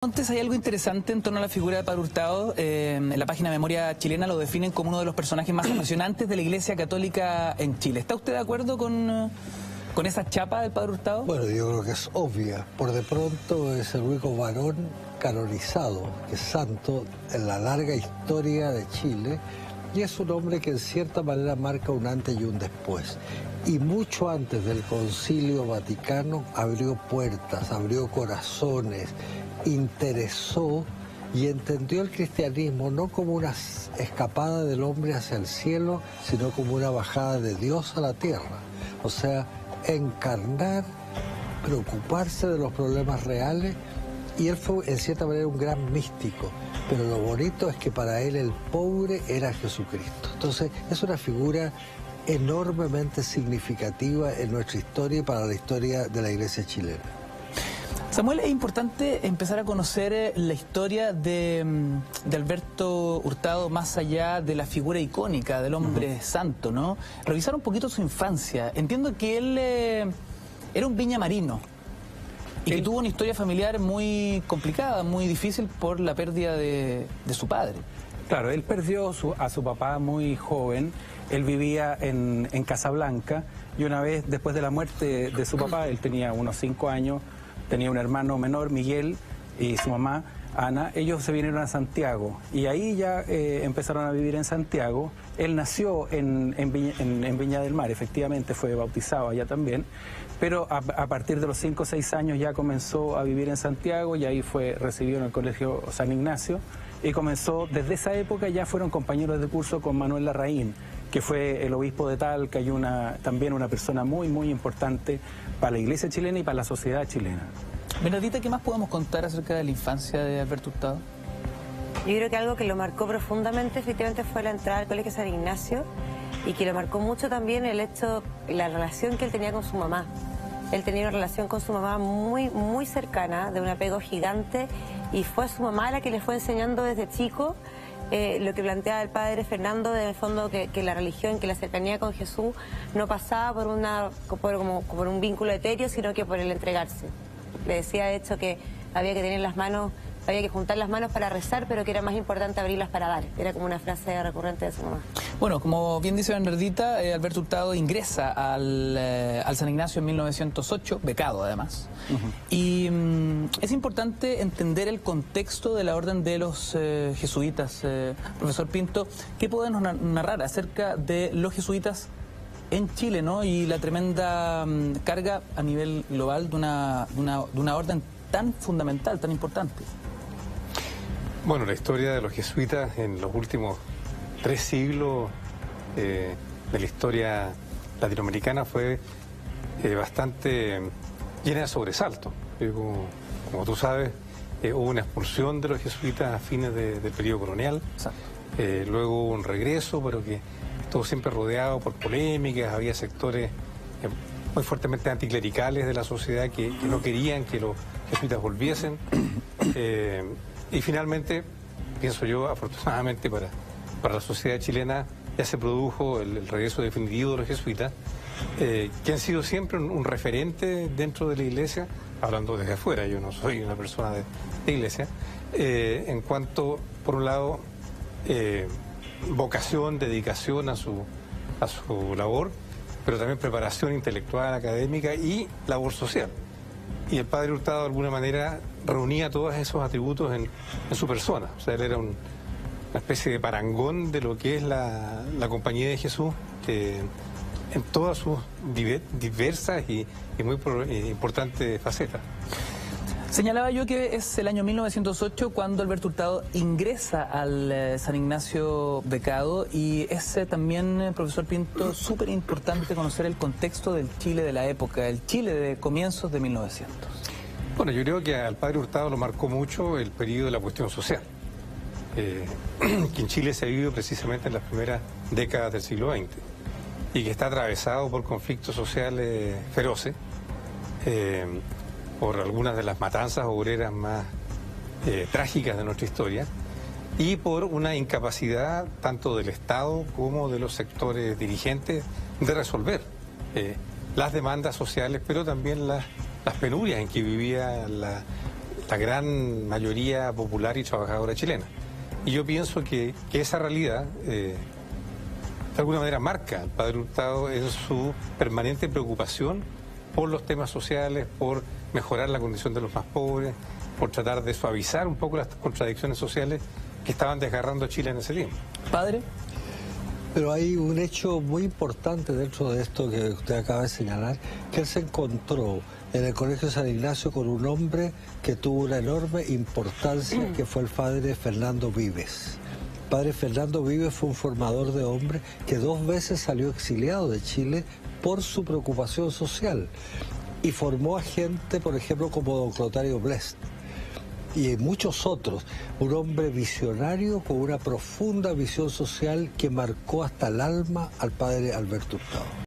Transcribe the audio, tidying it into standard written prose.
Antes hay algo interesante en torno a la figura de Padre Hurtado. En la página Memoria Chilena lo definen como uno de los personajes más apasionantes de la Iglesia Católica en Chile. ¿Está usted de acuerdo con esa chapa del Padre Hurtado? Bueno, yo creo que es obvia. Por de pronto es el único varón canonizado, que es santo en la larga historia de Chile, y es un hombre que en cierta manera marca un antes y un después. Y mucho antes del Concilio Vaticano abrió puertas, abrió corazones, interesó y entendió el cristianismo no como una escapada del hombre hacia el cielo, sino como una bajada de Dios a la tierra. O sea, encarnar, preocuparse de los problemas reales, y él fue en cierta manera un gran místico, pero lo bonito es que para él el pobre era Jesucristo. Entonces es una figura enormemente significativa en nuestra historia y para la historia de la Iglesia chilena. Samuel, es importante empezar a conocer la historia de Alberto Hurtado más allá de la figura icónica del hombre santo, ¿no? Revisar un poquito su infancia. Entiendo que él era un viñamarino y que tuvo una historia familiar muy complicada, muy difícil por la pérdida de su padre. Claro, él perdió a su papá muy joven. Él vivía en Casablanca y una vez después de la muerte de su papá, él tenía unos 5 años, tenía un hermano menor, Miguel, y su mamá, Ana. Ellos se vinieron a Santiago y ahí ya empezaron a vivir en Santiago. Él nació en Viña del Mar, efectivamente fue bautizado allá también, pero a partir de los 5 o 6 años ya comenzó a vivir en Santiago y ahí fue recibido en el Colegio San Ignacio y comenzó, desde esa época ya fueron compañeros de curso con Manuel Larraín, que fue el obispo de Talca y también una persona muy, muy importante para la Iglesia chilena y para la sociedad chilena. Bernardita, ¿qué más podemos contar acerca de la infancia de Alberto Hurtado? Yo creo que algo que lo marcó profundamente efectivamente fue la entrada al Colegio San Ignacio, y que lo marcó mucho también el hecho, la relación que él tenía con su mamá. Él tenía una relación con su mamá muy, muy cercana, de un apego gigante, y fue su mamá la que le fue enseñando desde chico lo que planteaba el padre Fernando, en el fondo que la religión, que la cercanía con Jesús no pasaba por un vínculo etéreo, sino que por el entregarse. Le decía de hecho que había que tener las manos, había que juntar las manos para rezar, pero que era más importante abrirlas para dar. Era como una frase recurrente de su mamá. Bueno, como bien dice Bernardita, Alberto Hurtado ingresa al San Ignacio en 1908, becado además. Y es importante entender el contexto de la orden de los jesuitas. Profesor Pinto, ¿qué podemos narrar acerca de los jesuitas en Chile, ¿no? Y la tremenda carga a nivel global de una orden tan fundamental, tan importante? Bueno, la historia de los jesuitas en los últimos 3 siglos de la historia latinoamericana fue bastante llena de sobresaltos. Como tú sabes, hubo una expulsión de los jesuitas a fines del periodo colonial. Luego hubo un regreso, pero que estuvo siempre rodeado por polémicas. Había sectores muy fuertemente anticlericales de la sociedad que no querían que los jesuitas volviesen. Y finalmente, pienso yo, afortunadamente para la sociedad chilena, ya se produjo el regreso definitivo de los jesuitas, que han sido siempre un referente dentro de la Iglesia, hablando desde afuera, yo no soy una persona de Iglesia, en cuanto, por un lado, vocación, dedicación a su labor, pero también preparación intelectual, académica y labor social. Y el padre Hurtado de alguna manera reunía todos esos atributos en su persona. O sea, él era una especie de parangón de lo que es la Compañía de Jesús, en todas sus diversas y muy importantes facetas. Señalaba yo que es el año 1908 cuando Alberto Hurtado ingresa al San Ignacio becado, y es también, profesor Pinto, súper importante conocer el contexto del Chile de la época, el Chile de comienzos de 1900. Bueno, yo creo que al padre Hurtado lo marcó mucho el periodo de la cuestión social, que en Chile se vive precisamente en las primeras décadas del siglo XX y que está atravesado por conflictos sociales feroces, por algunas de las matanzas obreras más trágicas de nuestra historia, y por una incapacidad tanto del Estado como de los sectores dirigentes de resolver las demandas sociales, pero también las penurias en que vivía la gran mayoría popular y trabajadora chilena. Y yo pienso que esa realidad, de alguna manera, marca al padre Hurtado en su permanente preocupación por los temas sociales, por mejorar la condición de los más pobres, por tratar de suavizar un poco las contradicciones sociales que estaban desgarrando a Chile en ese tiempo. Padre. Pero hay un hecho muy importante dentro de esto que usted acaba de señalar, que él se encontró en el Colegio San Ignacio con un hombre que tuvo una enorme importancia, que fue el padre Fernando Vives. El padre Fernando Vives fue un formador de hombres que 2 veces salió exiliado de Chile por su preocupación social y formó a gente, por ejemplo, como don Clotario Blest y muchos otros. Un hombre visionario con una profunda visión social que marcó hasta el alma al padre Alberto Hurtado.